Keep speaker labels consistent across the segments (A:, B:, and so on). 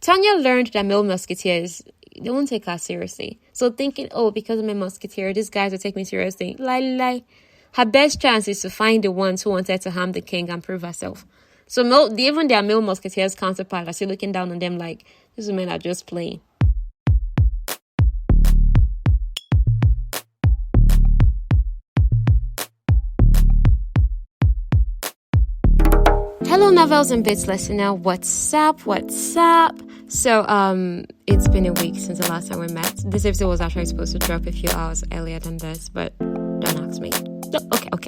A: Tanya learned that male musketeers, they won't take her seriously. So thinking, oh, because I'm a musketeer, these guys will take me seriously. Lie. Her best chance is to find the ones who wanted to harm the king and prove herself. So even their male musketeers counterpart are still looking down on them like, these women are just playing. Hello, Novels and Bits listener. What's up? So, it's been a week since the last time we met. This episode was actually supposed to drop a few hours earlier than this, but don't ask me.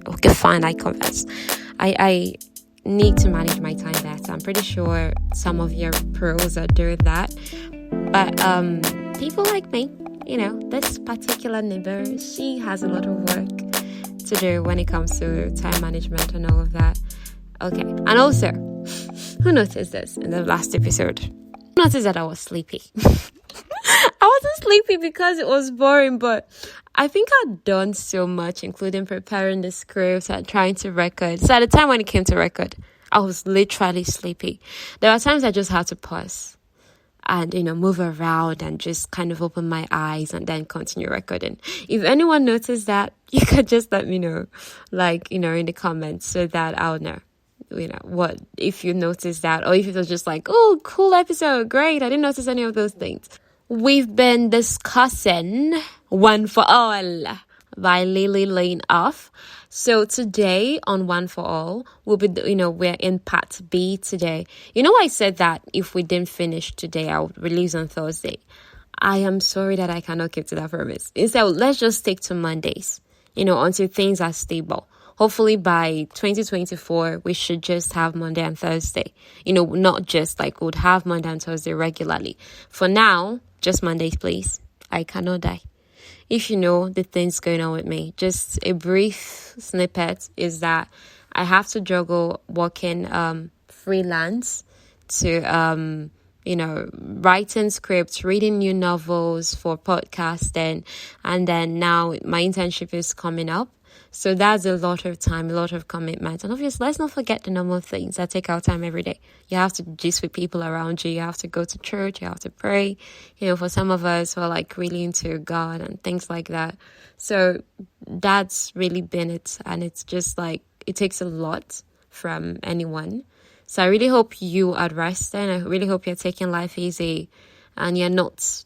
A: Okay, fine, I confess. I need to manage my time better. I'm pretty sure some of your pros are doing that. But, people like me, this particular neighbor, she has a lot of work to do when it comes to time management and all of that. Okay, and also, who noticed this in the last episode? Who noticed that I was sleepy? I wasn't sleepy because it was boring, but I think I'd done so much, including preparing the script and trying to record. So at the time when it came to record, I was literally sleepy. There are times I just had to pause and, move around and just kind of open my eyes and then continue recording. If anyone noticed that, you could just let me know, in the comments so that I'll know. What if you noticed that, or if it was just like, oh, cool episode, great, I didn't notice any of those things. We've been discussing One for All by Lily Lane Off. So today on One for All, we'll be, we're in part B today. I said that if we didn't finish today, I would release on Thursday. I am sorry that I cannot keep to that promise. Instead, let's just stick to Mondays, until things are stable. Hopefully by 2024, we should just have Monday and Thursday. Not just we'd have Monday and Thursday regularly. For now, just Mondays, please. I cannot die. If you know the things going on with me, just a brief snippet is that I have to juggle working freelance to, writing scripts, reading new novels for podcasting. And then now my internship is coming up. So that's a lot of time, a lot of commitment. And obviously, let's not forget the normal things that take our time every day. You have to gist with people around you. You have to go to church. You have to pray. For some of us who are really into God and things like that. So that's really been it. And it's just it takes a lot from anyone. So I really hope you are resting. I really hope you're taking life easy and you're not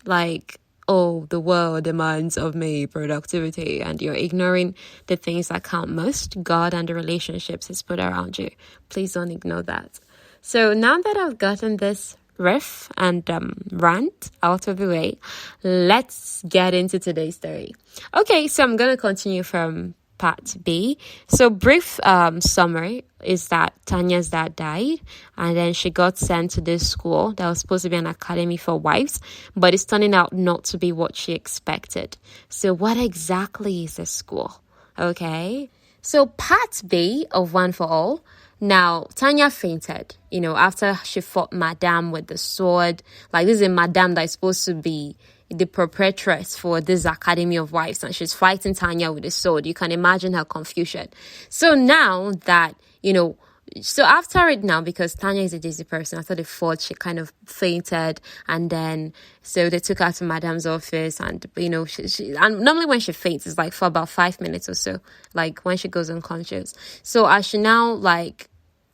A: oh, the world demands of me productivity, and you're ignoring the things that count most, God and the relationships He's put around you. Please don't ignore that. So now that I've gotten this riff and rant out of the way, let's get into today's story. Okay, so I'm going to continue from part B. So brief summary is that Tanya's dad died, and then she got sent to this school that was supposed to be an academy for wives, but it's turning out not to be what she expected. So what exactly is this school? Okay, so part B of One for All. Now, Tanya fainted, after she fought Madame with the sword. This is a Madame that is supposed to be the proprietress for this Academy of Wives, and she's fighting Tanya with a sword. You can imagine her confusion. So now that, so after it now, because Tanya is a dizzy person, after the fought, she kind of fainted, and then, so they took her to Madame's office, and, and normally when she faints, it's for about 5 minutes or so, when she goes unconscious. So as she now,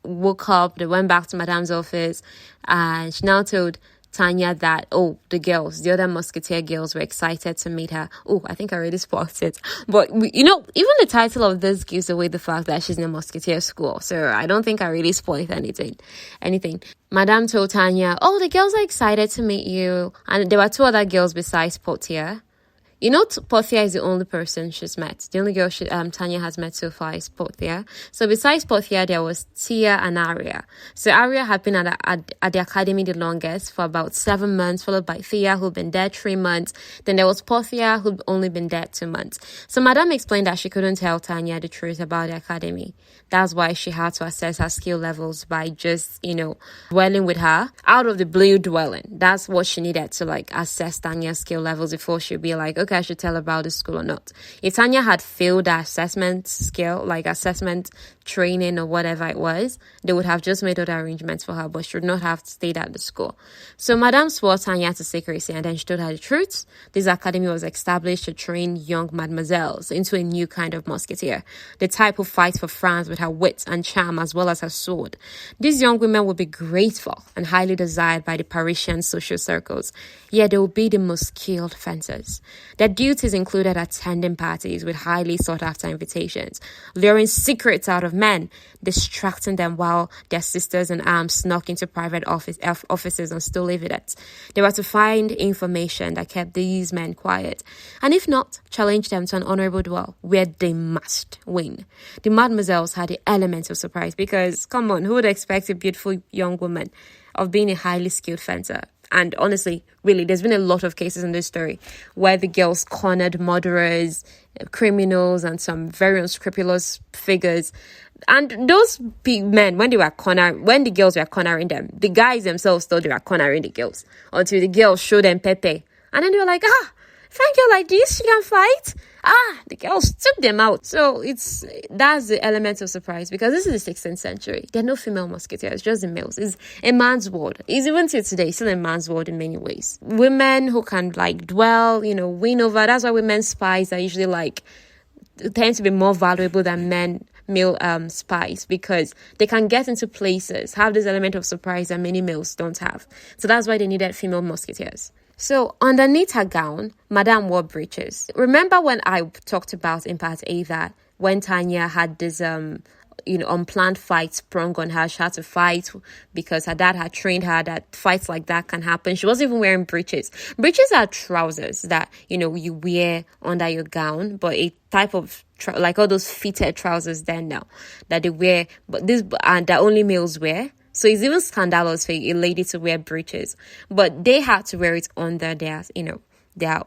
A: woke up, they went back to Madame's office, and she now told Tanya that, the other Musketeer girls were excited to meet her. Oh, I think I already spoiled it. But, even the title of this gives away the fact that she's in a Musketeer school. So I don't think I really spoiled anything. Madame told Tanya, the girls are excited to meet you. And there were 2 other girls besides Portia. Portia is the only person she's met. The only girl Tanya has met so far is Portia. So besides Portia, there was Tia and Aria. So Aria had been at the academy the longest, for about 7 months, followed by Thea, who'd been there 3 months. Then there was Portia, who'd only been there 2 months. So Madame explained that she couldn't tell Tanya the truth about the academy. That's why she had to assess her skill levels by just, dwelling with her. Out of the blue dwelling. That's what she needed to, assess Tanya's skill levels before she'd be okay, okay, I should tell about the school or not. If Tanya had failed her assessment skill, like assessment training or whatever it was, they would have just made other arrangements for her, but she would not have stayed at the school. So Madame swore Tanya to secrecy, and then she told her the truth. This academy was established to train young mademoiselles into a new kind of musketeer, the type who fights for France with her wit and charm as well as her sword. These young women would be grateful and highly desired by the Parisian social circles, yet they would be the most skilled fencers. Their duties included attending parties with highly sought-after invitations, luring secrets out of men, distracting them while their sisters in arms snuck into private offices and stole evidence. They were to find information that kept these men quiet, and if not, challenge them to an honorable duel where they must win. The mademoiselles had the element of surprise because, come on, who would expect a beautiful young woman of being a highly skilled fencer? And honestly, really, there's been a lot of cases in this story where the girls cornered murderers, criminals, and some very unscrupulous figures. And those big men, when the girls were cornering them, the guys themselves thought they were cornering the girls until the girls showed them Pepe. And then they were like, fine girl like this, she can fight. The girls took them out. So that's the element of surprise, because this is the 16th century. There are no female musketeers, just the males. It's a man's world. It's even till today, still a man's world in many ways. Women who can dwell, win over. That's why women's spies are usually tend to be more valuable than male spies, because they can get into places, have this element of surprise that many males don't have. So that's why they needed female musketeers. So underneath her gown, Madame wore breeches. Remember when I talked about in part A that when Tanya had this unplanned fight sprung on her, she had to fight because her dad had trained her that fights like that can happen. She wasn't even wearing breeches. Breeches are trousers that you wear under your gown, but a type of like all those fitted trousers then now that they wear, but that only males wear. So it's even scandalous for a lady to wear breeches, but they had to wear it under their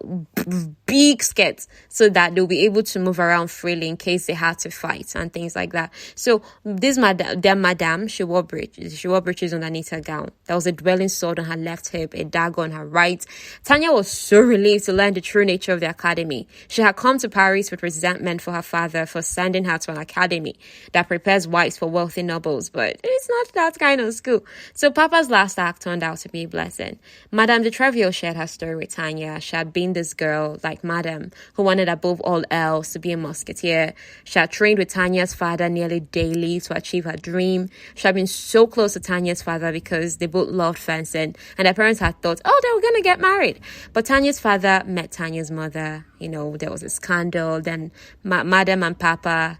A: big skirts so that they'll be able to move around freely in case they had to fight and things like that. So this madame, she wore breeches. She wore breeches underneath her gown. There was a dwelling sword on her left hip, a dagger on her right. Tanya was so relieved to learn the true nature of the academy. She had come to Paris with resentment for her father for sending her to an academy that prepares wives for wealthy nobles, but it's not that kind of school. So Papa's last act turned out to be a blessing. Madame de Treville shared her story with Tanya. She had been this girl like Madame who wanted above all else to be a musketeer. She had trained with Tanya's father nearly daily to achieve her dream. She had been so close to Tanya's father because they both loved fencing, and their parents had thought, they were going to get married. But Tanya's father met Tanya's mother. There was a scandal. Then Madame and Papa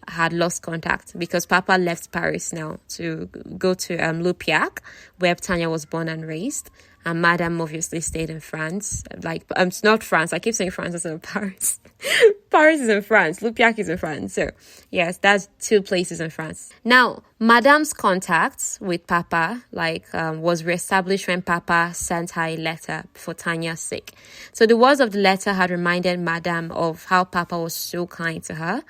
A: had lost contact because Papa left Paris now to go to Lupiac, where Tanya was born and raised. And Madame obviously stayed in France. It's not France. I keep saying France instead of Paris. Paris is in France. Lupiac is in France. So, yes, that's two places in France. Now, Madame's contacts with Papa, was reestablished when Papa sent her a letter for Tanya's sake. So the words of the letter had reminded Madame of how Papa was so kind to her.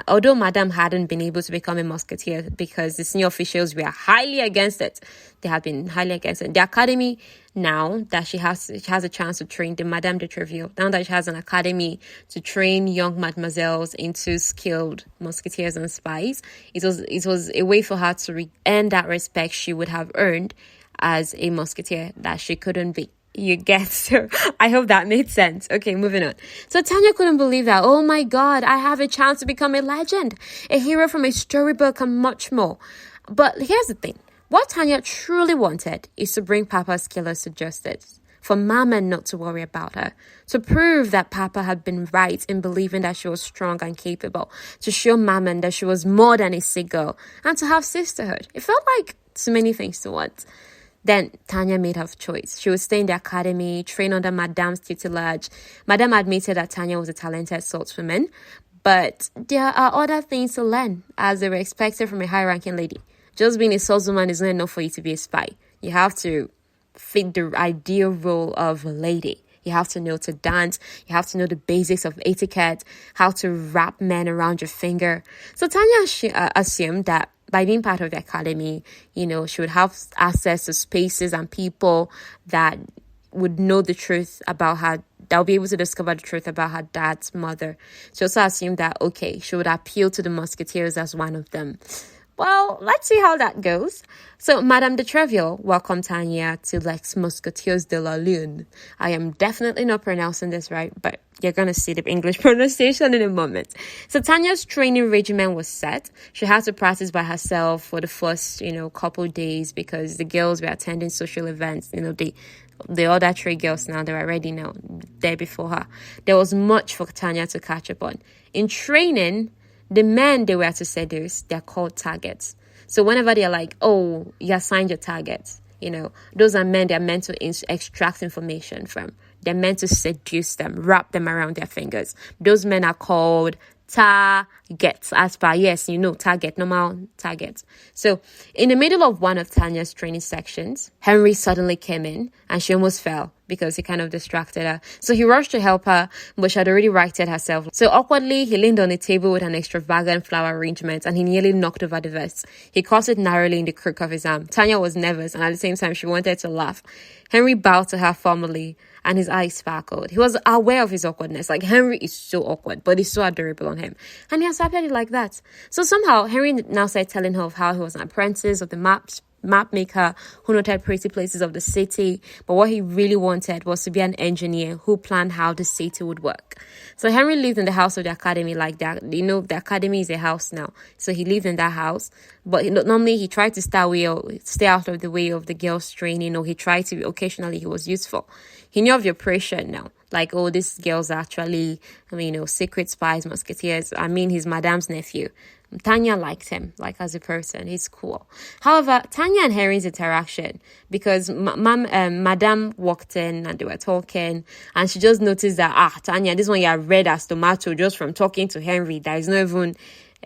A: Although Madame hadn't been able to become a musketeer because the senior officials were highly against it. They had been highly against it. The academy, now that she has a chance to train the Madame de Treville, now that she has an academy to train young mademoiselles into skilled musketeers and spies, it was a way for her to earn that respect she would have earned as a musketeer that she couldn't be. You get, so I hope that made sense. Okay, moving on. So Tanya couldn't believe that. Oh my God, I have a chance to become a legend, a hero from a storybook, and much more. But here's the thing. What Tanya truly wanted is to bring Papa's killers to justice, for Mama not to worry about her, to prove that Papa had been right in believing that she was strong and capable, to show Mama that she was more than a sick girl, and to have sisterhood. It felt like so many things to want. Then Tanya made her choice. She would stay in the academy, train under Madame's tutelage. Madame admitted that Tanya was a talented swordswoman, but there are other things to learn, as they were expected from a high-ranking lady. Just being a swordswoman is not enough for you to be a spy. You have to fit the ideal role of a lady. You have to know to dance. You have to know the basics of etiquette, how to wrap men around your finger. So Tanya assumed that by being part of the academy, she would have access to spaces and people that would know the truth about her that will be able to discover the truth about her dad's mother. She also assumed that, okay, she would appeal to the Musketeers as one of them. Well, let's see how that goes. So, Madame de Treville welcomed Tanya to Les Musketeers de la Lune. I am definitely not pronouncing this right, but you're going to see the English pronunciation in a moment. So, Tanya's training regimen was set. She had to practice by herself for the first, couple days because the girls were attending social events. The other 3 girls now, they were already now there before her. There was much for Tanya to catch up on. In training, the men they were to seduce, they're called targets. So whenever they're like, oh, you assigned your targets, those are men they're meant to extract information from. They're meant to seduce them, wrap them around their fingers. Those men are called targets, as per, yes, target, normal target. So in the middle of one of Tanya's training sections, Henry suddenly came in and she almost fell because he kind of distracted her. So he rushed to help her, but she had already righted herself. So awkwardly, he leaned on a table with an extravagant flower arrangement and he nearly knocked over the vase. He caught it narrowly in the crook of his arm. Tanya was nervous and at the same time she wanted to laugh. Henry bowed to her formally and his eyes sparkled. He was aware of his awkwardness. Like, Henry is so awkward, but he's so adorable on him. And he accepted it like that. So somehow, Henry now started telling her of how he was an apprentice of the map maker who noted pretty places of the city, but what he really wanted was to be an engineer who planned how the city would work. So Henry lived in the house of the academy like that. The academy is a house now, so he lived in that house, but normally he tried to stay out of the way of the girls' training, or he tried to. Occasionally he was useful. He knew of the operation now, like, oh, these girls are actually secret spies, musketeers. He's Madame's nephew. Tanya liked him, like, as a person. He's cool. However, Tanya and Henry's interaction, because Madame walked in and they were talking, and she just noticed that, Tanya, this one you are red as tomato just from talking to Henry. There is not even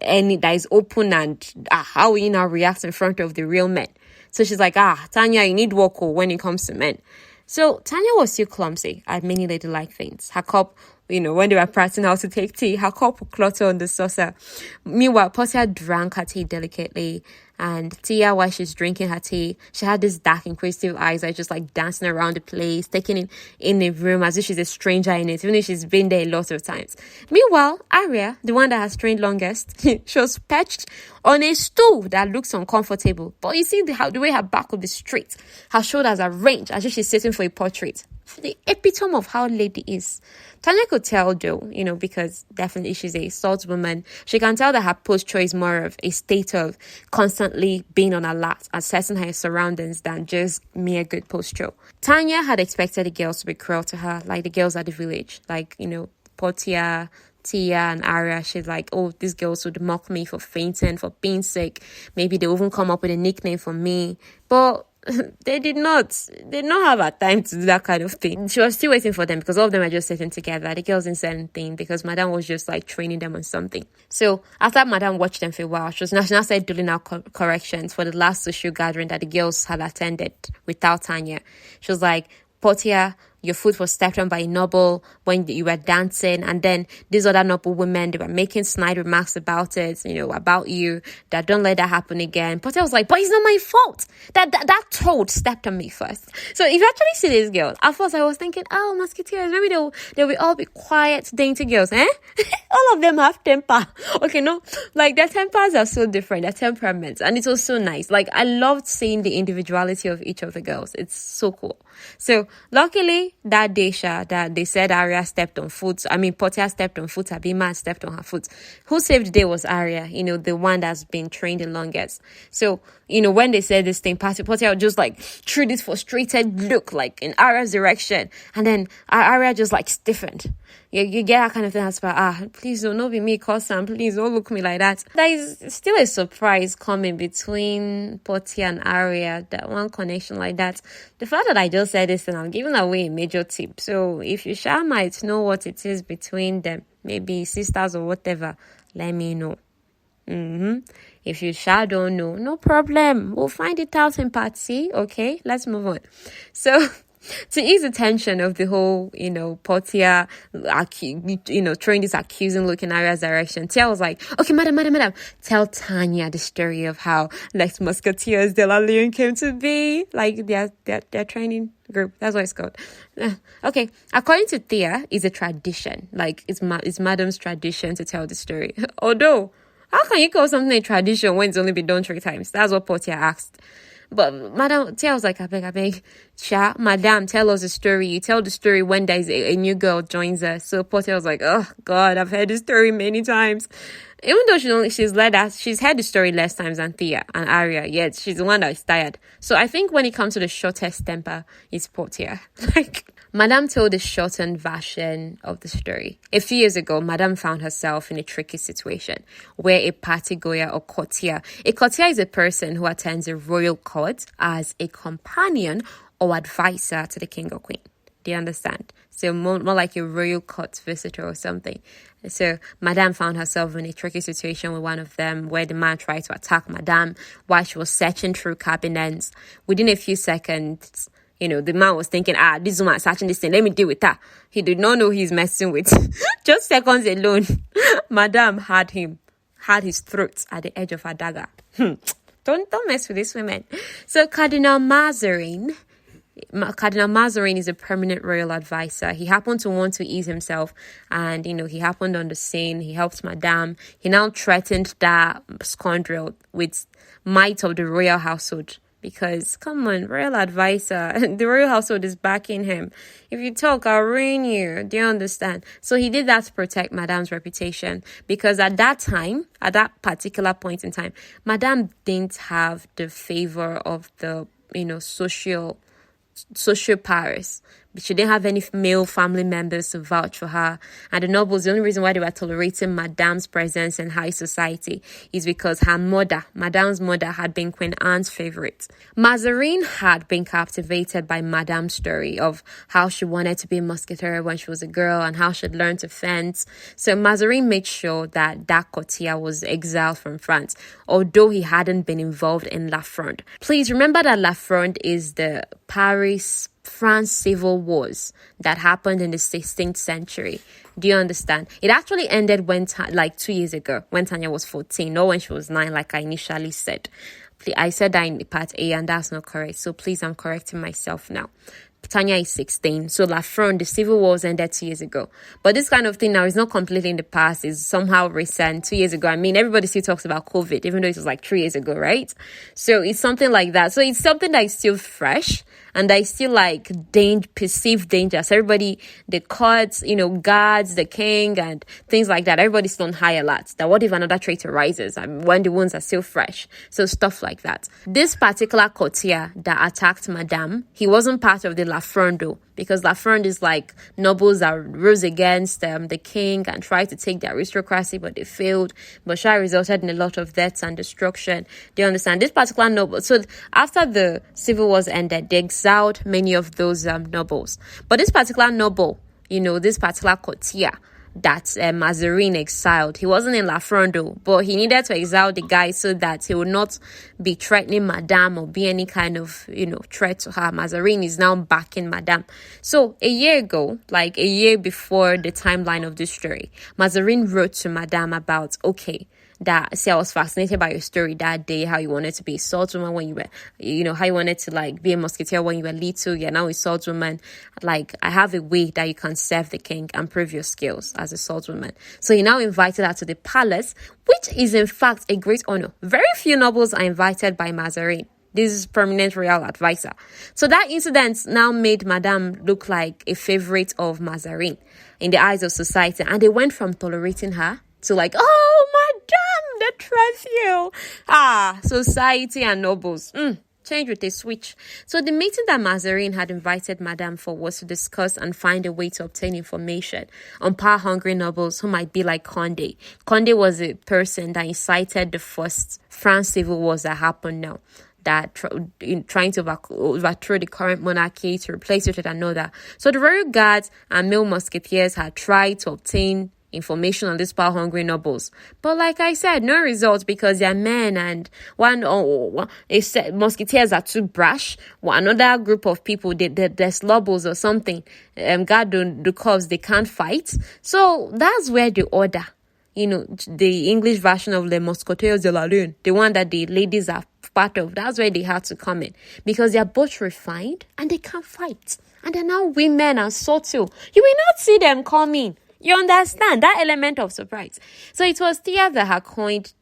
A: any that is open, and how will you now react in front of the real men? So she's like, Tanya, you need work when it comes to men. So Tanya was still clumsy at many ladylike things. Her cup, when they were practicing how to take tea, her cup would clutter on the saucer. Meanwhile, Portia drank her tea delicately, and Tia, while she's drinking her tea, she had these dark, inquisitive eyes that just like dancing around the place, taking it in the room as if she's a stranger in it, even if she's been there a lot of times. Meanwhile, Aria, the one that has trained longest, she was perched on a stool that looks uncomfortable. But you see the way her back would be straight, her shoulders are arranged as if she's sitting for a portrait. The epitome of how lady is. Tanya could tell though, because definitely she's a salt woman. She can tell that her posture is more of a state of constantly being on alert, assessing her surroundings than just mere good posture. Tanya had expected the girls to be cruel to her, like the girls at the village, like, Portia, Tia and Aria. She's like, oh, these girls would mock me for fainting, for being sick. Maybe they even come up with a nickname for me. But they did not have a time to do that kind of thing. She was still waiting for them because all of them were just sitting together. The girls didn't say anything because Madame was just like training them on something. So after Madame watched them for a while, she now started doing out corrections for the last social gathering that the girls had attended without Tanya. She was like, Portia, your foot was stepped on by a noble when you were dancing, and then these other noble women, they were making snide remarks about it, about you, that don't let that happen again. Portia was like, but it's not my fault. That toad stepped on me first. So if you actually see these girls, at first I was thinking, oh, Musketeers, maybe they will all be quiet, dainty girls, eh? All of them have temper. Okay, no, like their tempers are so different, their temperaments, and it was so nice. Like, I loved seeing the individuality of each of the girls. It's so cool. So luckily, that day, that they said Aria stepped on foot. Portia stepped on foot. Abima stepped on her foot. Who saved the day was Aria, the one that's been trained the longest. So, when they said this thing, Portia just like threw this frustrated look like in Aria's direction. And then Aria just like stiffened. You get that kind of thing. That's about, please don't be me, cousin. Please don't look me like that. There is still a surprise coming between Portia and Aria. That one connection like that. The fact that I just said this and I'm giving away a major tip. So if you might know what it is between them, maybe sisters or whatever, let me know. If you don't know, no problem. We'll find it out in part C. Okay, let's move on. So To ease the tension of the whole, Portia, throwing this accusing look in Arya's direction, Tia was like, okay, madam, tell Tanya the story of how next Musketeers de la Lune came to be, like their training group. That's what it's called. Okay, according to Thea, it's a tradition. Like, it's madam's tradition to tell the story. Although, how can you call something a tradition when it's only been done 3 times? That's what Portia asked. But Madam Tia was like, I beg, Madam, tell us a story. You tell the story when there's a new girl joins us. So Portia was like, oh God, I've heard this story many times. Even though she's heard the story less times than Thea and Arya, yet she's the one that is tired. So I think when it comes to the shortest temper, it's Portia. Like, Madame told a shortened version of the story. A few years ago, Madame found herself in a tricky situation where a partygoer or courtier. A courtier is a person who attends a royal court as a companion or advisor to the king or queen. Do you understand? So more like a royal court visitor or something. So Madame found herself in a tricky situation with one of them where the man tried to attack Madame while she was searching through cabinets. Within a few seconds, the man was thinking, this woman is searching this thing, let me deal with her. He did not know he's messing with. Just seconds alone, Madame had his throat at the edge of her dagger. Don't mess with these women. So Cardinal Mazarin is a permanent royal advisor. He happened to want to ease himself and, he happened on the scene. He helped Madame. He now threatened that scoundrel with might of the royal household. Because, come on, royal advisor, the royal household is backing him. If you talk, I'll ruin you. Do you understand? So he did that to protect Madame's reputation. Because at that particular point in time, Madame didn't have the favor of the, social powers. She didn't have any male family members to vouch for her. And the nobles, the only reason why they were tolerating Madame's presence in high society is because her mother, Madame's mother, had been Queen Anne's favorite. Mazarin had been captivated by Madame's story of how she wanted to be a musketeer when she was a girl and how she'd learned to fence. So Mazarin made sure that courtier was exiled from France, although he hadn't been involved in La Fronde. Please remember that La Fronde is the France civil wars that happened in the 16th century. Do you understand? It actually ended 2 years ago when Tanya was 14, not when she was 9, like I initially said. I said that in part A and that's not correct. So please, I'm correcting myself now. Tanya is 16. So La Fronde, the civil wars ended 2 years ago. But this kind of thing now is not completely in the past. It's somehow recent. 2 years ago. I mean, everybody still talks about COVID, even though it was 3 years ago, right? So it's something like that. So it's something that is still fresh. And that is still perceived danger. So everybody, the courts, guards, the king and things like that. Everybody's still on high alert. That what if another traitor rises when the wounds are still fresh? So stuff like that. This particular courtier that attacked Madame, he wasn't part of the La Fronde, because La Fronde is nobles that rose against the king and tried to take the aristocracy, but they failed. But that resulted in a lot of deaths and destruction. Do you understand? This particular noble, so after the civil wars ended, they exiled many of those nobles. But this particular noble, this particular courtier that Mazarin exiled, he wasn't in La Fronde, but he needed to exile the guy so that he would not be threatening Madame or be any kind of, threat to her. Mazarin is now backing Madame. So a year ago, a year before the timeline of this story, Mazarin wrote to Madame about, I was fascinated by your story that day, how you wanted to be a swordswoman when you were, how you wanted to be a musketeer when you were little. You're now a swordswoman. I have a way that you can serve the king and prove your skills as a swordswoman. So he now invited her to the palace, which is in fact a great honor. Very few nobles are invited by Mazarin. This is permanent royal advisor. So that incident now made Madame look like a favorite of Mazarin in the eyes of society. And they went from tolerating her to oh, Madame, they trust you. Society and nobles. Change with a switch. So the meeting that Mazarin had invited Madame for was to discuss and find a way to obtain information on power-hungry nobles who might be like Condé. Condé was a person that incited the first France civil wars that happened now, that trying to overthrow the current monarchy to replace it with another. So the royal guards and male musketeers had tried to obtain information on these power-hungry nobles. But like I said, no results because they're men, and musketeers are too brash. Another group of people, there's nobles or something, guard the corps, they can't fight. So that's where the order, the English version of Les Musketeers de la Lune, the one that the ladies are part of, that's where they had to come in because they're both refined and they can fight. And they're now women and subtle. You will not see them coming. You understand that element of surprise. So it was Tia that had coined,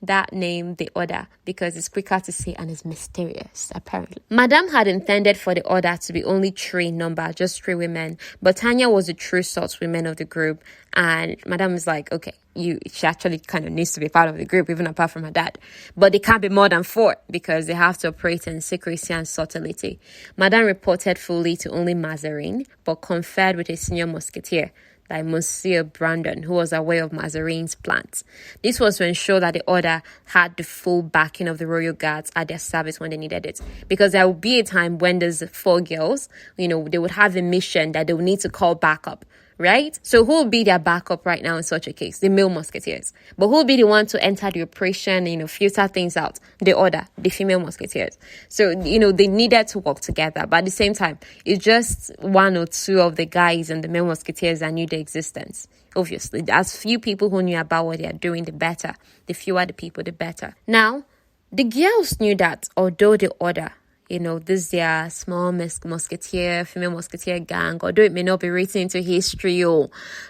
A: that name, the order, because it's quicker to say and it's mysterious, apparently. Madame had intended for the order to be only 3 in number, just 3 women. But Tanya was the true sort women of the group. And Madame is like, okay, she actually kind of needs to be part of the group, even apart from her dad. But they can't be more than 4 because they have to operate in secrecy and subtlety. Madame reported fully to only Mazarin, but conferred with a senior musketeer, like Monsieur Brandon, who was aware of Mazarin's plans. This was to ensure that the order had the full backing of the royal guards at their service when they needed it. Because there would be a time when there's 4 girls, they would have a mission that they would need to call backup. Right? So who will be their backup right now in such a case? The male musketeers. But who will be the one to enter the operation, filter things out? The order, the female musketeers. So, they needed to work together. But at the same time, it's just 1 or 2 of the guys and the male musketeers that knew their existence. Obviously, as few people who knew about what they are doing, the better. The fewer the people, the better. Now, the girls knew that although the order, this their small musketeer, female musketeer gang, although it may not be written into history,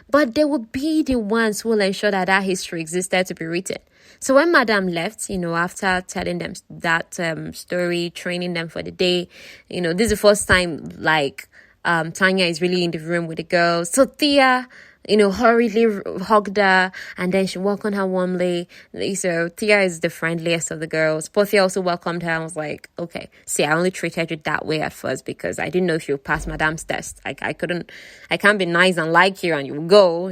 A: but they will be the ones who will ensure that history existed to be written. So when Madame left, after telling them that story, training them for the day, this is the first time, Tanya is really in the room with the girls. So Tia, hurriedly hugged her, and then she welcomed her warmly. So Tia is the friendliest of the girls. Portia also welcomed her and was like, okay, see, I only treated you that way at first because I didn't know if you would pass Madame's test. I can't be nice and like you and you go,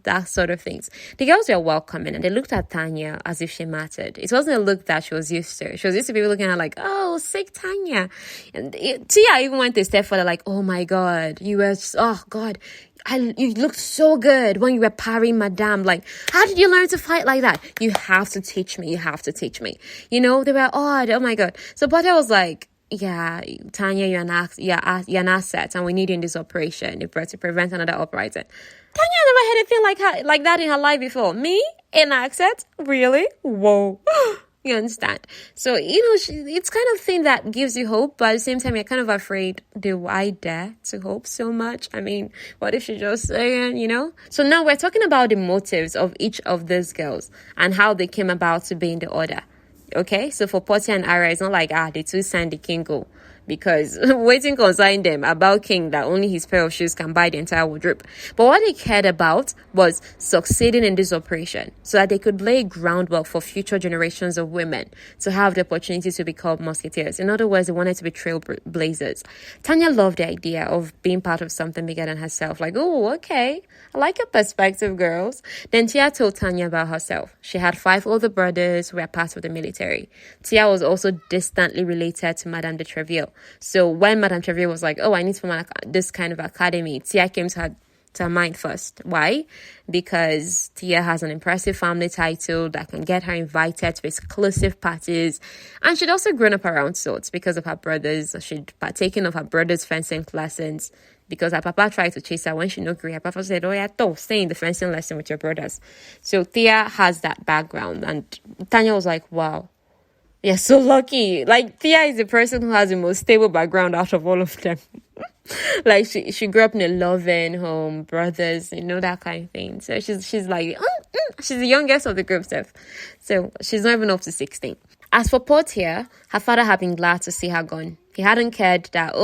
A: that sort of things. The girls were welcoming and they looked at Tanya as if she mattered. It wasn't a look that she was used to. She was used to people looking at her like, oh, sick Tanya. And Tia even went a step further, like, oh my God, oh God, you looked so good when you were parrying Madame. Like, how did you learn to fight like that? You have to teach me. They were odd. Oh my God. So Potter was like, yeah, Tanya, you're an asset and we need you in this operation to prevent another uprising. Tanya never had anything like that in her life before. Me? An asset? Really? Whoa. You understand? So, it's kind of thing that gives you hope, but at the same time, you're kind of afraid, do I dare to hope so much? I mean, what if she just saying, So now we're talking about the motives of each of these girls and how they came about to be in the order. Okay? So for Portia and Ara, it's not like, the two signed the king go. Because waiting consigned them about King that only his pair of shoes can buy the entire wardrobe. But what they cared about was succeeding in this operation so that they could lay groundwork for future generations of women to have the opportunity to become musketeers. In other words, they wanted to be trailblazers. Tanya loved the idea of being part of something bigger than herself. Like, oh, okay, I like your perspective, girls. Then Tia told Tanya about herself. She had 5 older brothers who were part of the military. Tia was also distantly related to Madame de Treville. So when Madame Treville was like, oh, I need to form this kind of academy, Tia came to her mind first. Why? Because Tia has an impressive family title that can get her invited to exclusive parties. And she'd also grown up around swords because of her brothers. She'd partaken of her brother's fencing lessons because her papa tried to chase her when she no agree. Her papa said, oh yeah, stay in the fencing lesson with your brothers. So Tia has that background. And Tanya was like, wow. Yeah, so lucky. Like, Tia is the person who has the most stable background out of all of them. Like, she grew up in a loving home, brothers, that kind of thing. So she's like, she's the youngest of the group, Steph. So she's not even up to 16. As for Portia, her father had been glad to see her gone. He hadn't cared that,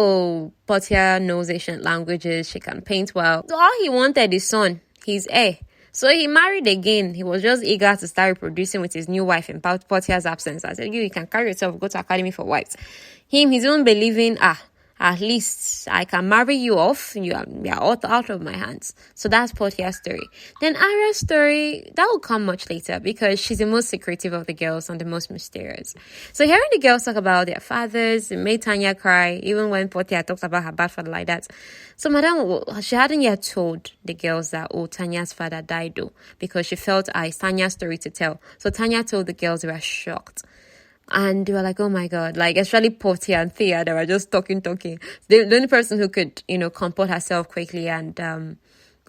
A: Portia knows ancient languages, she can paint well. So all he wanted is son, his heir. So he married again. He was just eager to start reproducing with his new wife in Portia's absence. I said, you can carry yourself, go to academy for wives. His own believing, at least I can marry you off. You're out of my hands. So that's Portia's story. Then Arya's story, that will come much later because she's the most secretive of the girls and the most mysterious. So hearing the girls talk about their fathers, it made Tanya cry, even when Portia talked about her bad father like that. So Madame, she hadn't yet told the girls that, Tanya's father died though, because she felt it's Tanya's story to tell. So Tanya told the girls, they were shocked. And they were like, oh my God, like especially Portia and Thea, they were just talking. The only person who could, comport herself quickly and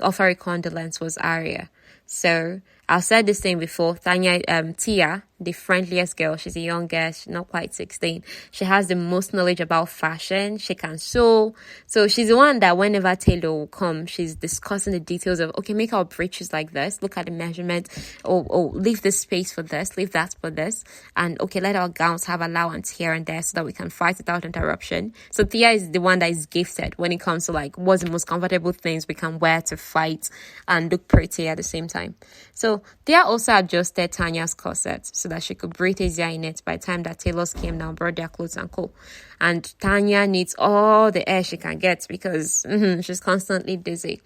A: offer a condolence was Arya. So I've said this thing before. Tia, the friendliest girl, she's the youngest, not quite 16. She has the most knowledge about fashion. She can sew. So she's the one that whenever Taylor will come, she's discussing the details of, okay, make our breeches like this. Look at the measurement. Oh, leave this space for this. Leave that for this. And okay, let our gowns have allowance here and there so that we can fight without interruption. So Tia is the one that is gifted when it comes to like what's the most comfortable things we can wear to fight and look pretty at the same time. So Tia also adjusted Tanya's corset so that she could breathe easier in it by the time that tailors came down, brought their clothes and co. And Tanya needs all the air she can get because she's constantly dizzy.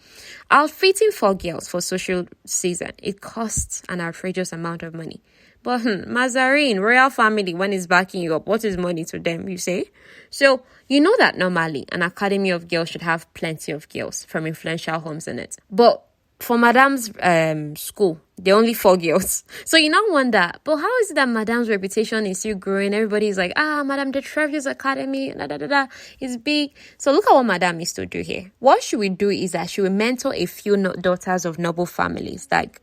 A: Outfitting for girls for social season, it costs an outrageous amount of money. But Mazarin, royal family, when it's backing you up, what is money to them, you say? So, you know that normally an academy of girls should have plenty of girls from influential homes in it. But for Madame's school, there are only 4 girls. So you now wonder, but how is it that Madame's reputation is still growing? Everybody's like, Madame de Treville's Academy, is big. So look at what Madame is to do here. What she will do is that she will mentor a few daughters of noble families, like,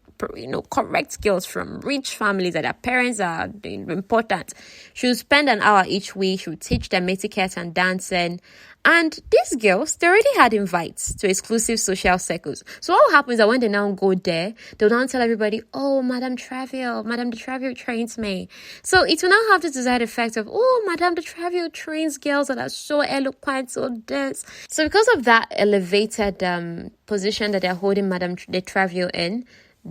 A: correct girls from rich families that their parents are important. She will spend an hour each week. She will teach them etiquette and dancing. And these girls, they already had invites to exclusive social circles. So what happens is that when they now go there, they'll now tell everybody, Madame de Treville trains me. So it will now have this desired effect of, Madame de Treville trains girls that are so eloquent, so this. So because of that elevated position that they're holding Madame de Treville in,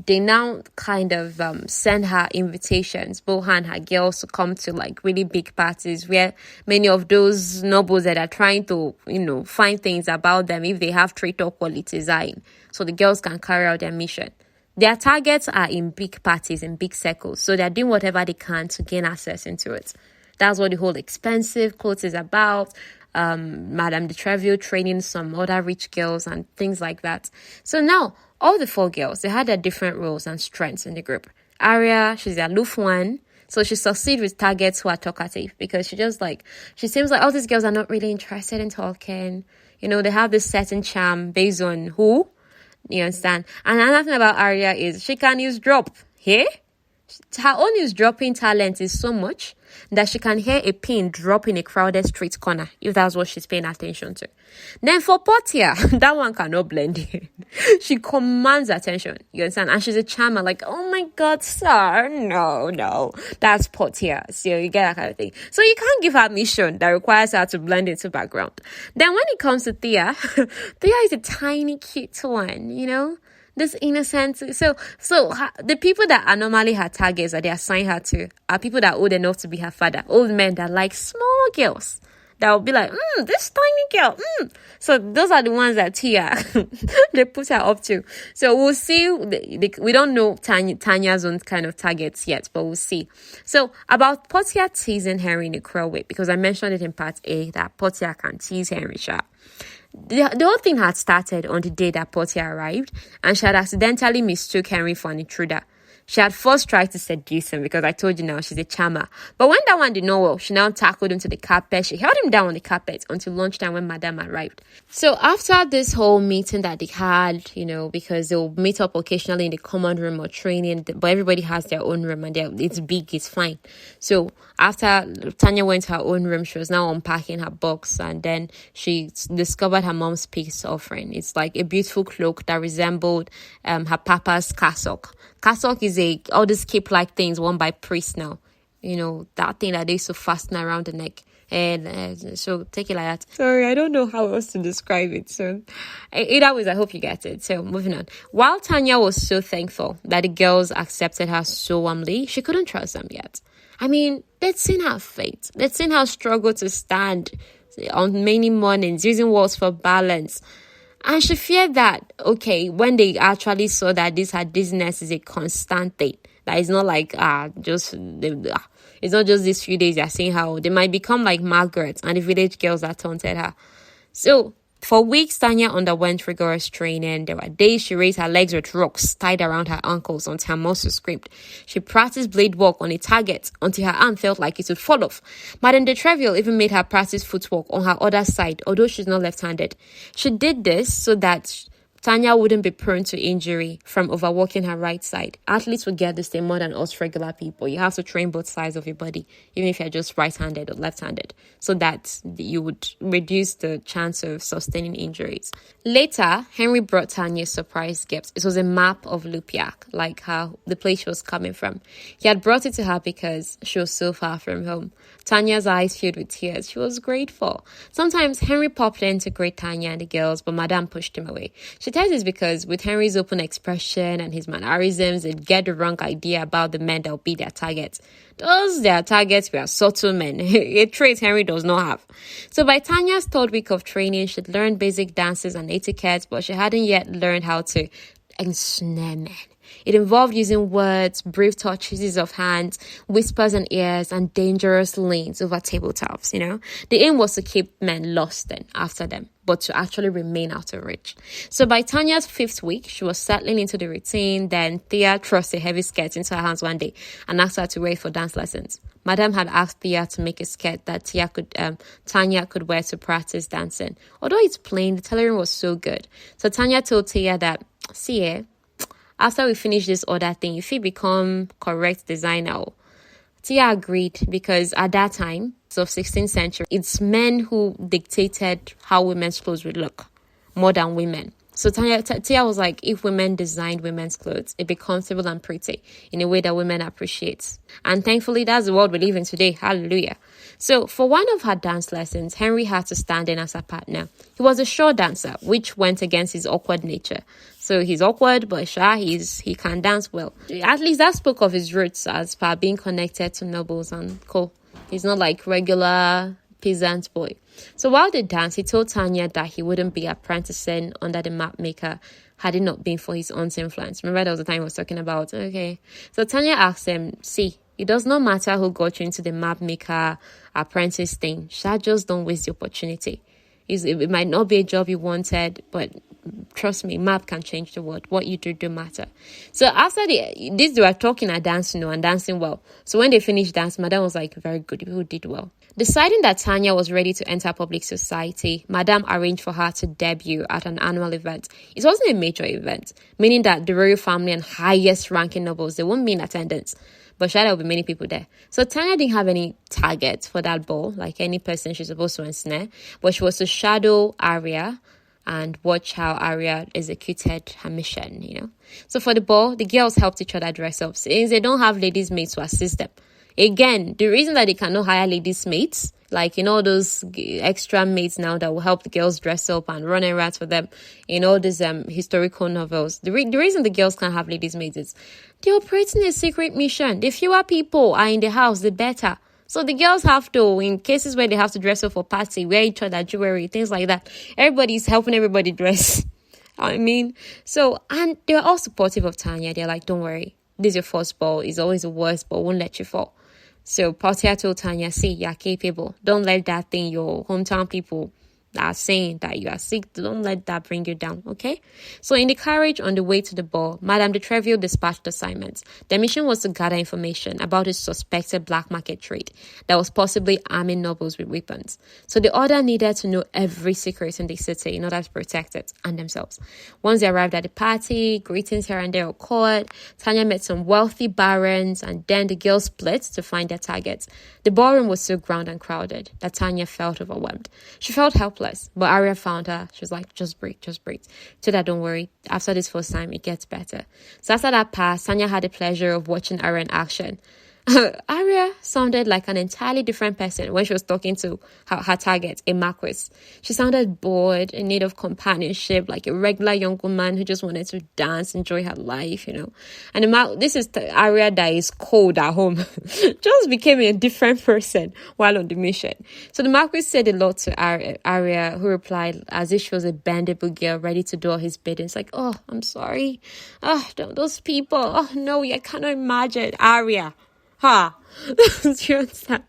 A: they now kind of send her invitations, both her and her girls, to come to like really big parties where many of those nobles that are trying to, find things about them, if they have trait or qualities, are in. So the girls can carry out their mission. Their targets are in big parties, in big circles. So they're doing whatever they can to gain access into it. That's what the whole expensive clothes is about. Madame de Treville training some other rich girls and things like that. So now, all the 4 girls, they had their different roles and strengths in the group. Arya, she's the aloof one. So she succeeds with targets who are talkative because she seems like all these girls are not really interested in talking. They have this certain charm based on who, you understand? And another thing about Arya is she can eavesdrop. Here, her own eavesdropping talent is so much that she can hear a pin drop in a crowded street corner if that's what she's paying attention to. Then for Portia, that one cannot blend in. She commands attention, you understand? And she's a charmer, like, oh my God, sir, no, that's Portia. So you get that kind of thing. So you can't give her a mission that requires her to blend into background. Then when it comes to Thea, Thea is a tiny, cute one, this innocent. So the people that are normally her targets that they assign her to are people that are old enough to be her father. Old men that like small girls. That will be like, this tiny girl. So those are the ones that Tia, they put her up to. So we'll see. We don't know Tanya's own kind of targets yet, but we'll see. So about Portia teasing Henry in a cruel way, because I mentioned it in part A that Portia can tease Henry sharp. The whole thing had started on the day that Portia arrived, and she had accidentally mistook Henry for an intruder. She had first tried to seduce him because I told you now she's a charmer. But when that one did not work, she now tackled him to the carpet. She held him down on the carpet until lunchtime when Madame arrived. So after this whole meeting that they had, because they'll meet up occasionally in the common room or training, but everybody has their own room and it's big, it's fine. So after Tanya went to her own room, she was now unpacking her box, and then she discovered her mom's peace offering. It's like a beautiful cloak that resembled her papa's cassock. Cassock is all these cape-like things worn by priests now. That thing that they used to fasten around the neck. And so take it like that. Sorry, I don't know how else to describe it. So either ways, I hope you get it. So moving on. While Tanya was so thankful that the girls accepted her so warmly, she couldn't trust them yet. I mean, they'd seen her fate. They'd seen her struggle to stand on many mornings, using words for balance. And she feared that, okay, when they actually saw that her dizziness is a constant thing, that it's not like, it's not just these few days you're seeing how they might become like Margaret and the village girls that taunted her. So, for weeks, Tanya underwent rigorous training. There were days she raised her legs with rocks tied around her ankles until her muscles screamed. She practiced blade work on a target until her arm felt like it would fall off. Madame de Treville even made her practice footwork on her other side, although she's not left-handed. She did this so that Tanya wouldn't be prone to injury from overworking her right side. Athletes would get this thing more than us regular people. You have to train both sides of your body, even if you're just right-handed or left-handed, so that you would reduce the chance of sustaining injuries. Later, Henry brought Tanya a surprise gift. It was a map of Lupiac, like the place she was coming from. He had brought it to her because she was so far from home. Tanya's eyes filled with tears. She was grateful. Sometimes Henry popped in to greet Tanya and the girls, but Madame pushed him away. She tells this because with Henry's open expression and his mannerisms, they'd get the wrong idea about the men that will be their targets. Those their targets were subtle men, a trait Henry does not have. So by Tanya's third week of training, she'd learned basic dances and etiquette, but she hadn't yet learned how to ensnare men. It involved using words, brief touches of hands, whispers and ears, and dangerous leans over tabletops, The aim was to keep men lost then after them, but to actually remain out of reach. So by Tanya's 5th week, she was settling into the routine. Then Thea thrust a heavy skirt into her hands one day and asked her to wear it for dance lessons. Madame had asked Thea to make a skirt that Tanya could wear to practice dancing. Although it's plain, the tailoring was so good. So Tanya told Thea that, after we finish this other thing, if you become correct designer. Tia agreed because at that time, so 16th century, it's men who dictated how women's clothes would look more than women. So Tia was like, if women designed women's clothes, it'd be comfortable and pretty in a way that women appreciate. And thankfully, that's the world we live in today. Hallelujah. So for one of her dance lessons, Henry had to stand in as her partner. He was a show dancer, which went against his awkward nature. So he's awkward, but he can dance well. At least that spoke of his roots as per being connected to nobles and co. He's not like regular peasant boy. So while they danced, he told Tanya that he wouldn't be apprenticing under the map maker had it not been for his aunt's influence. Remember, that was the time he was talking about. Okay. So Tanya asked him, it does not matter who got you into the map maker apprentice thing. Just don't waste the opportunity. It might not be a job you wanted, but trust me, map can change the world. What you do matter. So after they were talking and dancing, and dancing well. So when they finished dancing, Madame was like, very good, people did well. Deciding that Tanya was ready to enter public society, Madame arranged for her to debut at an annual event. It wasn't a major event, meaning that the royal family and highest ranking nobles, they won't be in attendance. But sure, there will be many people there. So Tanya didn't have any target for that ball, like any person she's supposed to ensnare. But she was to shadow Arya and watch how Arya executed her mission, So for the ball, the girls helped each other dress up, since they don't have ladies' maids to assist them. Again, the reason that they cannot hire ladies' maids, like those extra maids now that will help the girls dress up and run errands for them in all these historical novels. The reason the girls can't have ladies' maids is they're operating a secret mission. The fewer people are in the house, the better. So the girls have to, in cases where they have to dress up for party, wear each other jewelry, things like that. Everybody's helping everybody dress. So, and they're all supportive of Tanya. They're like, don't worry, this is your first ball. It's always the worst, but won't let you fall. So Portia told Tanya, you're capable. Don't let that thing your hometown people are saying that you are sick. Don't let that bring you down, okay? So in the carriage on the way to the ball, Madame de Treville dispatched assignments. Their mission was to gather information about a suspected black market trade that was possibly arming nobles with weapons. So the order needed to know every secret in the city in order to protect it and themselves. Once they arrived at the party, greetings here and there occurred. Tanya met some wealthy barons, and then the girls split to find their targets. The ballroom was so grand and crowded that Tanya felt overwhelmed. She felt helpless. But Arya found her. She was like, just breathe. Told her, don't worry. After this first time, it gets better. So after that passed, Tanya had the pleasure of watching Arya in action. Arya sounded like an entirely different person when she was talking to her target, a marquis. She sounded bored, in need of companionship, like a regular young woman who just wanted to dance, enjoy her life, And this is the Arya that is cold at home. Just became a different person while on the mission. So the marquis said a lot to Arya, who replied as if she was a bendable girl ready to do all his bidding. It's like, oh, I'm sorry. Oh, those people. Oh, no, I cannot imagine. Arya. Ha! Do you understand?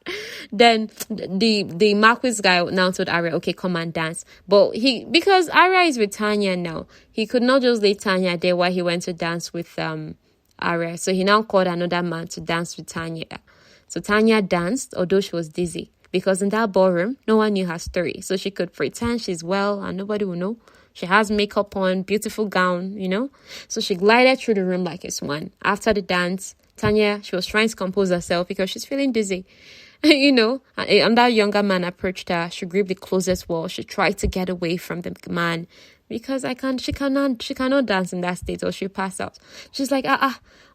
A: Then the Marquis guy now told Arya, okay, come and dance. But because Arya is with Tanya now, he could not just leave Tanya there while he went to dance with Arya. So he now called another man to dance with Tanya. So Tanya danced, although she was dizzy. Because in that ballroom, no one knew her story. So she could pretend she's well and nobody will know. She has makeup on, beautiful gown, So she glided through the room like a swan. After the dance, Tanya, she was trying to compose herself because she's feeling dizzy. And that younger man approached her. She gripped the closest wall. She tried to get away from the man because she cannot dance in that state or she'll pass out. She's like,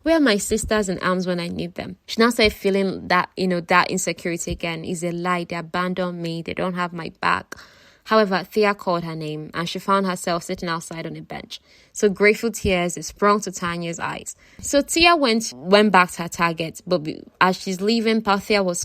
A: where are my sisters in arms when I need them? She now started feeling that, that insecurity again is a lie. They abandoned me. They don't have my back. However, Thea called her name and she found herself sitting outside on a bench. So grateful tears sprung to Tanya's eyes. So Thea went back to her target, but as she's leaving, Portia was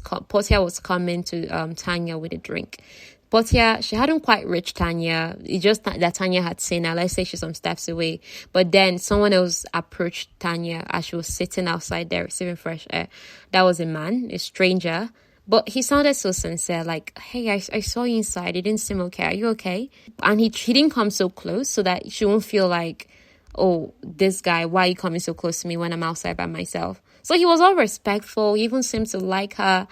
A: coming to Tanya with a drink. Portia, she hadn't quite reached Tanya. It's just that Tanya had seen her. Let's say she's some steps away. But then someone else approached Tanya as she was sitting outside there receiving fresh air. That was a man, a stranger. But he sounded so sincere, like, hey, I saw you inside. It didn't seem okay. Are you okay? And he didn't come so close so that she won't feel like, oh, this guy, why are you coming so close to me when I'm outside by myself? So he was all respectful. He even seemed to like her.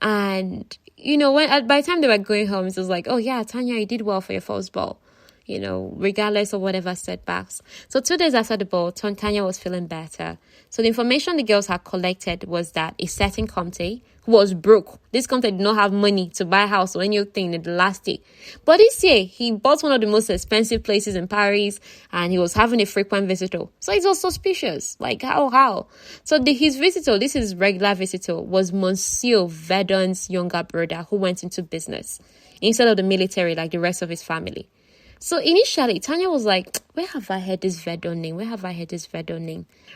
A: And, by the time they were going home, it was like, oh, yeah, Tanya, you did well for your first ball. Regardless of whatever setbacks. So 2 days after the ball, Tanya was feeling better. So the information the girls had collected was that a certain Comte who was broke. This Comte did not have money to buy a house or anything in the last day. But this year, he bought one of the most expensive places in Paris and he was having a frequent visitor. So it was suspicious. Like, how? So his visitor, this is regular visitor, was Monsieur Verdon's younger brother who went into business instead of the military like the rest of his family. So initially, Tanya was like, where have I heard this Verdon name?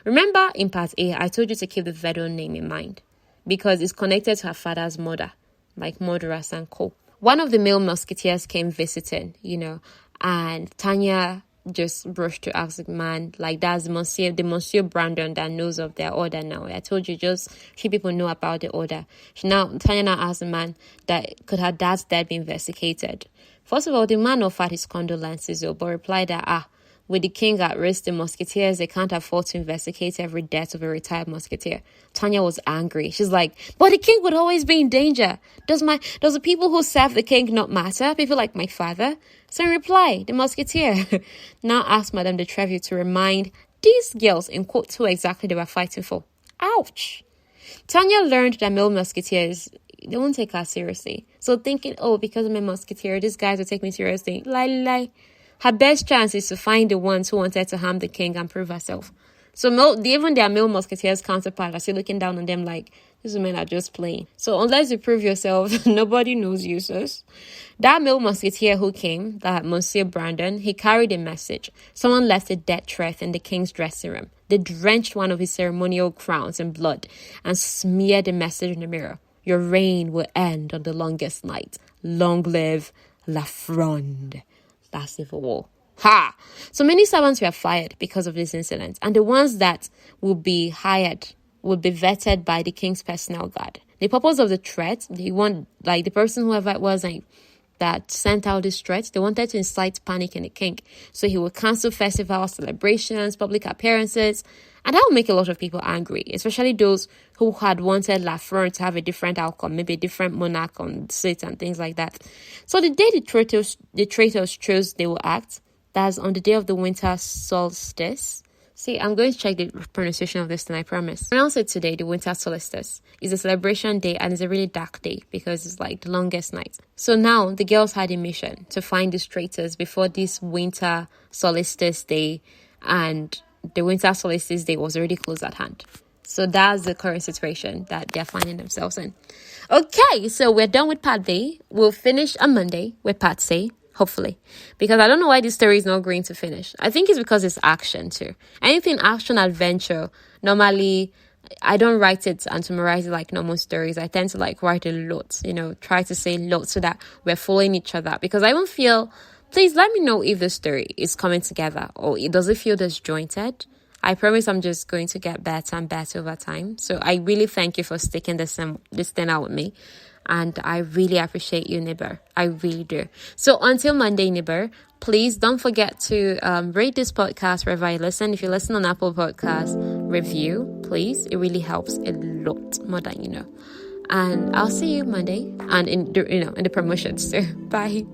A: Remember in part A, I told you to keep the Verdon name in mind because it's connected to her father's mother, like murderers and co. One of the male musketeers came visiting, and Tanya just rushed to ask the man, like, that's the Monsieur Brandon that knows of their order now. I told you just few people know about the order. Tanya now asked the man that could her dad's death be investigated. First of all, the man offered his condolences, but replied that, with the king at risk, the musketeers, they can't afford to investigate every death of a retired musketeer. Tanya was angry. She's like, but the king would always be in danger. Does the people who serve the king not matter? People like my father? So in reply, the musketeer now asked Madame de Treville to remind these girls, in quotes, who exactly they were fighting for. Ouch! Tanya learned that male musketeers, they won't take her seriously. So thinking, because I'm a musketeer, these guys will take me seriously. Lie. Her best chance is to find the ones who wanted to harm the king and prove herself. So even their male musketeers counterpart are still looking down on them like, these women are just playing. So unless you prove yourself, nobody knows you, sis. That male musketeer who came, that Monsieur Brandon, he carried a message. Someone left a death threat in the king's dressing room. They drenched one of his ceremonial crowns in blood and smeared the message in the mirror. Your reign will end on the longest night. Long live La Fronde. That's civil war. Ha! So many servants were fired because of this incident. And the ones that will be hired will be vetted by the king's personal guard. The purpose of the threat, the person, whoever it was, that sent out this threat, they wanted to incite panic in the king. So he would cancel festivals, celebrations, public appearances, and that would make a lot of people angry, especially those who had wanted La Fronde to have a different outcome, maybe a different monarch on the seat and things like that. So the day the traitors chose they will act, that's on the day of the winter solstice. See, I'm going to check the pronunciation of this thing, I promise. Pronounce it today, the winter solstice. It's a celebration day and it's a really dark day because it's like the longest night. So now the girls had a mission to find these traitors before this winter solstice day, and the winter solstice day was already close at hand. So that's the current situation that they're finding themselves in. Okay, so we're done with part B. We'll finish on Monday with part C, hopefully. Because I don't know why this story is not going to finish. I think it's because it's action too. Anything action adventure, normally I don't write it and summarize it like normal stories. I tend to like write a lot, try to say a lot so that we're following each other. Because I don't feel, please let me know if the story is coming together or does it feel disjointed. I promise I'm just going to get better and better over time. So I really thank you for sticking this thing out with me. And I really appreciate you, Nibber. I really do. So until Monday, Nibber, please don't forget to rate this podcast wherever you listen. If you listen on Apple Podcasts, review, please. It really helps a lot more than you know. And I'll see you Monday and in the promotions too. Bye.